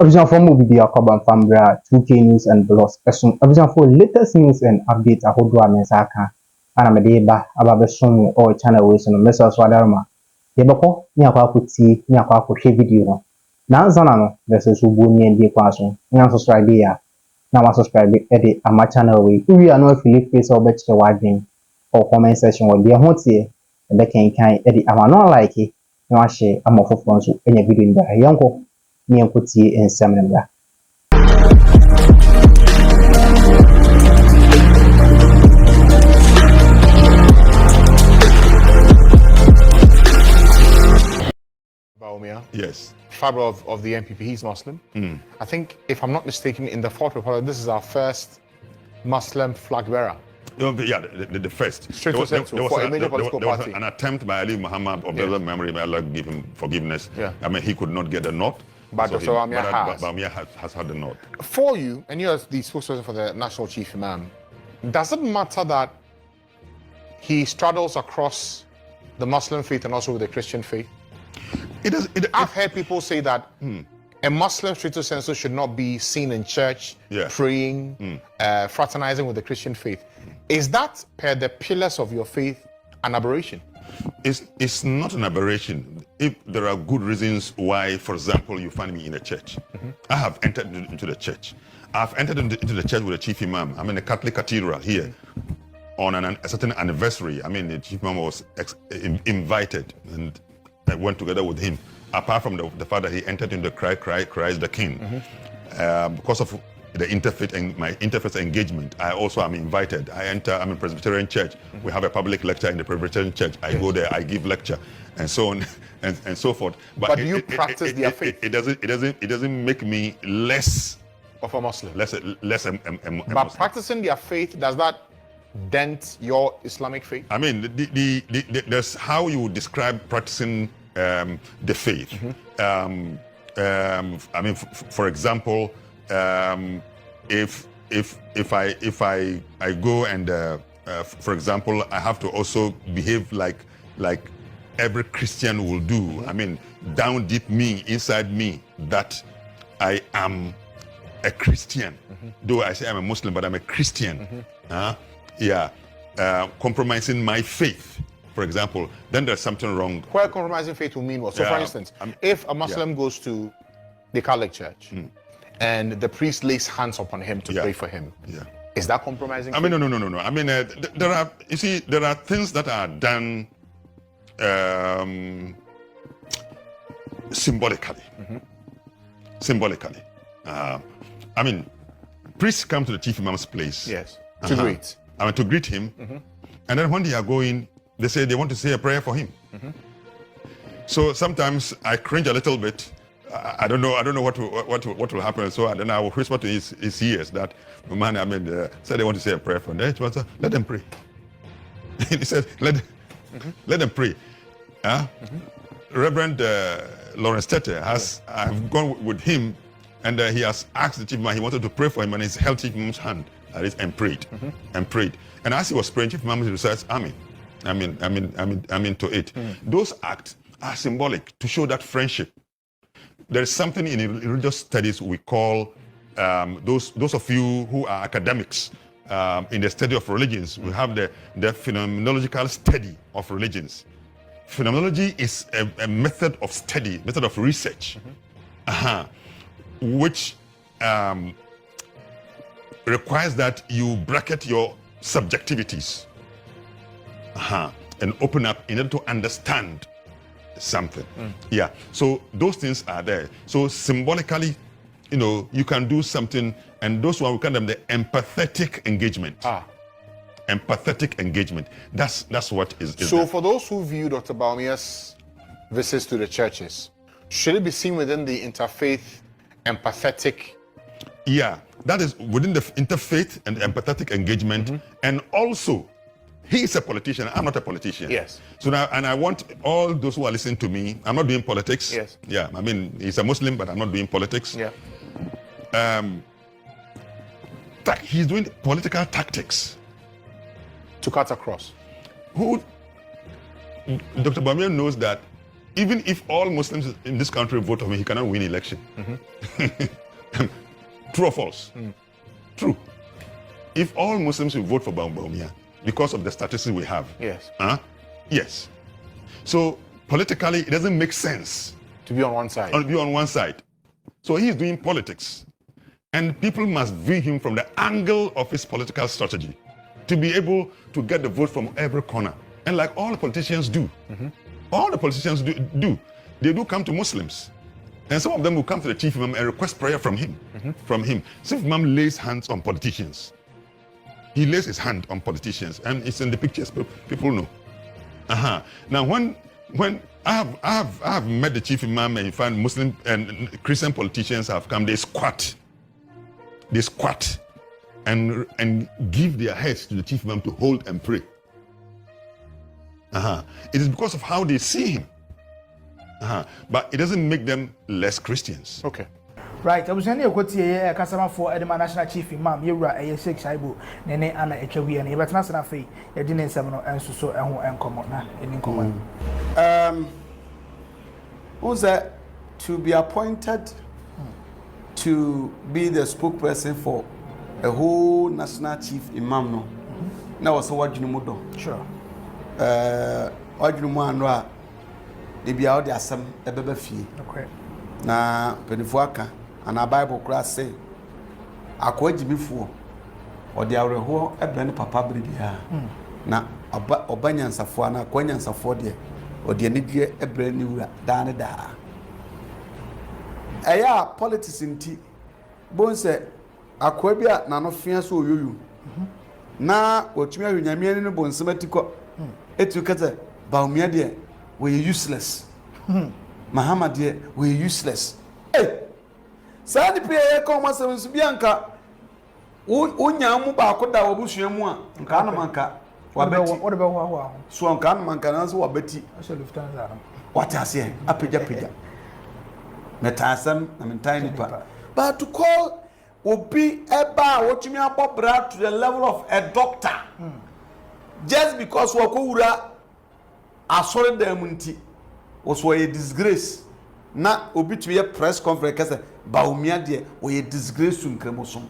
Original for movie be a carbon fambra 2K news and blogs. Original for latest news and updates a whole dwa mensaka. Ana me de ba aba some or channel we so no message wadarma. Ye bako ni akwa kuti ni akwa hwe video no. Na nzana no versus ubu ni ndi kwa so. Nya subscribe ya. Na wa subscribe e de ama channel we. Uwi anu affiliate face or bet che wadwen or comment section we de ho tie. E be kan e de ama no like na wa share ama fofo nso enya video nda. Yanko ni enkuti ensemble. Bawumia. Yes. Father of the NPP, he's Muslim. I think, if I'm not mistaken, in the Fourth Republic, this is our first Muslim flag bearer. Yeah, the first. Straight to central for a major political party. An attempt by Ali Muhammad of the memory, may Allah give him forgiveness. Yeah. I mean, he could not get the nod. But Dr. Bawumia has had the nod. For you, and you're the spokesperson for the National Chief Imam, does it matter that he straddles across the Muslim faith and also with the Christian faith? I've heard people say that a Muslim straight to censor should not be seen in church, praying, fraternizing with the Christian faith. Is that, per the pillars of your faith, an aberration? It's not an aberration. If there are good reasons why, for example, you find me in a church. I have entered into the church. I've entered into the church with the chief imam. I'm in a Catholic cathedral here on a certain anniversary. I mean, the chief imam was invited, and I went together with him. Apart from the fact that he entered into Christ the King, because of the interfaith and my interfaith engagement, I also am invited. I'm in Presbyterian church. We have a public lecture in the Presbyterian church. I go there, I give lecture, and so on and so forth. But do you practice their faith? It doesn't make me less of a Muslim. Less a but Muslim. Practicing their faith, does that dent your Islamic faith? I mean, there's how you would describe practicing the faith. I mean, for example, if I go and for example, I have to also behave like every Christian will do. I mean, down deep inside me, that I am a Christian. Though I say I'm a Muslim, but I'm a Christian. Compromising my faith, for example, then there's something wrong. Where compromising faith will mean what? So for instance, if a Muslim goes to the Catholic Church and the priest lays hands upon him to pray for him, is that compromising? I mean, no. I mean, there are things that are done symbolically. Symbolically. I mean, priests come to the chief imam's place. Yes. To greet. I mean, to greet him. And then when they are going, they say they want to say a prayer for him. So sometimes I cringe a little bit. I don't know what will happen. So then I will whisper to his ears that, man, I mean, say they want to say a prayer for him. Let them pray. He said, let them pray. Reverend Lawrence Tete I've gone with him, and he has asked the chief imam, he wanted to pray for him, and he's held chief imam's hand, and prayed, and prayed. And as he was praying, chief imam recites, Amen. I mean to it. Those acts are symbolic to show that friendship. There is something in religious studies we call, those of you who are academics in the study of religions, we have the phenomenological study of religions. Phenomenology is a method of study, method of research, which requires that you bracket your subjectivities and open up in order to understand something. So those things are there. So symbolically, you can do something, and those one we call them the empathetic engagement. Empathetic engagement. That's what is so there. For those who view Dr. Bawumia's visits to the churches, should it be seen within the interfaith empathetic? Yeah, that is within the interfaith and empathetic engagement. And also, he is a politician. I'm not a politician. Yes. So now, and I want all those who are listening to me, I'm not doing politics. Yes. Yeah, I mean, he's a Muslim, but I'm not doing politics. Yeah. He's doing political tactics. To cut across. Dr. Bawumia knows that Even if all Muslims in this country vote for him, he cannot win election. True or false? True. If all Muslims will vote for Bawumia because of the statistics we have. Yes. Yes. So politically, it doesn't make sense to be on one side. to be on one side. So he's doing politics. And people must view him from the angle of his political strategy to be able to get the vote from every corner. And like all the politicians do, all the politicians do, they do come to Muslims. And some of them will come to the chief imam and request prayer from him. Chief imam lays hands on politicians. He lays his hand on politicians, and it's in the pictures. People know. Now, when I have met the chief imam, and you find Muslim and Christian politicians have come, they squat and give their heads to the chief imam to hold and pray. It is because of how they see him. But it doesn't make them less Christians. Okay. Right, I was saying you customer for Edema National Chief Imam, you are a 6 Ibu, Nene Anna Echewi, and but not enough fee, a dinner 7 and so and common in common. Who's that to be appointed to be the spokesperson for a whole national chief imam? No, now was what you know. Sure. What you know, they be out there some a baby fee. Okay. Na Penifuaka. And our Bible class say, I quite before or the hour who a brand papa baby. Na Obanian Safuana, Quanian Safodia, or the Nidia a brand new Danada. Aya politics in tea. Bone said, Aquabia, none of fear so you. Na what you are in a bone semetico. It took a Bawumia dear, we're useless. Muhammad dear, we're useless. Hey! Sadi pia come as a Bianca. Unyamu Bakoda Obushemua, Kanamanka, What about Swan Kanamanka, or Betty. I shall lift down. What I say, a pija. Metasam, I mean tiny part. But to call would be a bar what you mean about brought to the level of a doctor. Just because Wakura are sorry the munti was a disgrace. Na obi to be a press conference kase Bawumia there we a disgrace to Nkremosom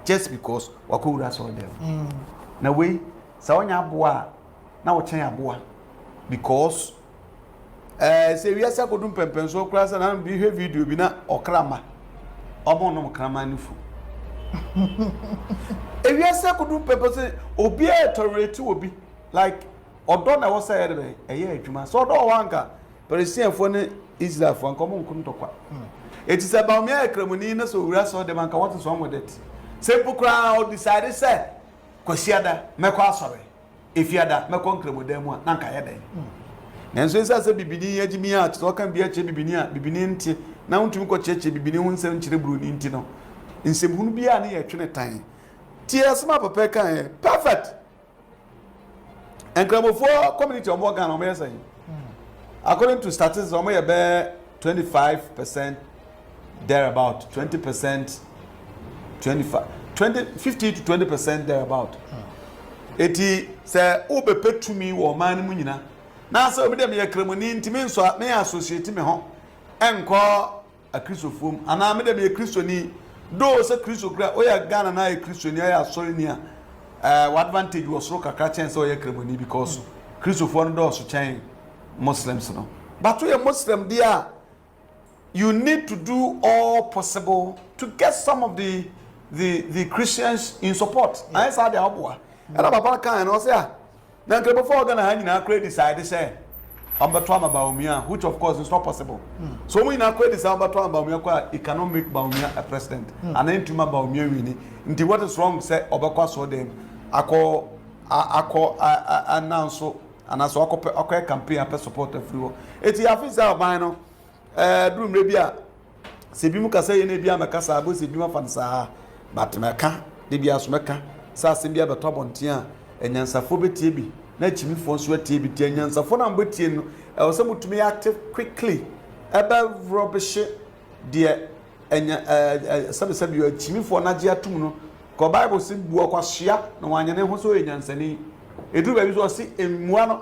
just because Wakura saw them. Na we sa onya aboa na wo chen aboa because say we asa kodum pempenso kura sa na bi hwe video bi na okrama omo no krama nifu e we asa kodum pempenso obi e tolerate obi like odo na wo say ebe eye adwuma so odo wanka president for ne Israel for common kuntokwa. It is about me a criminal, so we are so the man. What is wrong with it? Simple crowd decided, say, Kosiada, Mekwa sorry. If you had that, Mekon with them one, Nankayade. And so it's as a Bibini, Jimia, so can be a Chibinia, Bibinin, now to go church, Bibini, 7 children in Tino. In Simbunbia near Trinity. Tears map a perfect. And Cramo 4 community of Morgan on Message. According to statistics, only about 25% thereabout, 20%, 50 to 20% thereabout. Eti say obe pay to me or man munina. Now so me dem ye kremoni ntimi so me associate me ho. Enko a Christopher and I me dem ye Christiani do say Christo gra o ya Ghana na ye Christiani ya sorry ni what advantage was roka ka chance o ye kremoni because Christopher no do so chain Muslims, no. But we are Muslim, dear. You need to do all possible to get some of the Christians in support. I said the Abua. And Papa can also say, now before gonna hang in our credit side, they say, I'm about Bawumia, which of course is not possible. So we now credit about Bawumia, it cannot make Bawumia a president. And then to my Bawumia winning. Into what is wrong, say, Obakwa so them. I call announce so. And as a campaign and support everywhere. It's your officer by no room rebia. Sibimuka say in Abia Macasa, Sibima Fansa, but Maka, Dibia Smeka, Sassimbia, but top on Tia, and Yansaphobe TB, Netchimi for sweat TB, and Yansafona Butin, I was able to be active quickly. Above rubbish, dear, and some said you are Chimi for Najia Tuno, Co Bible Sim Buaquashia, no one was so in Yansani. It will be so see in one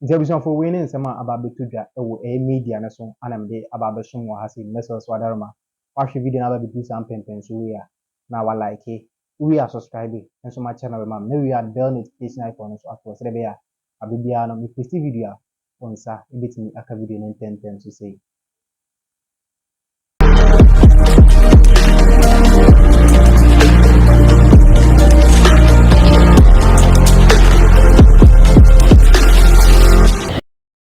nti abusuafo wei ne nsɛm a aba abɛto dwa wɔ ɛyɛ media no so ana mede aba abɛsom wɔ ha sɛ mɛsɛ so adaroma wahwɛ video no aba bɛdu saa mpɛmpɛnso wei a na walike wei a subscribe nso ma channel bɛma na wei a bell notification icon no so afɔ sɛ bɛyɛ a abebiara no meposti video a wo nsa ɛbɛtumi aka video no ntɛmntɛm so sei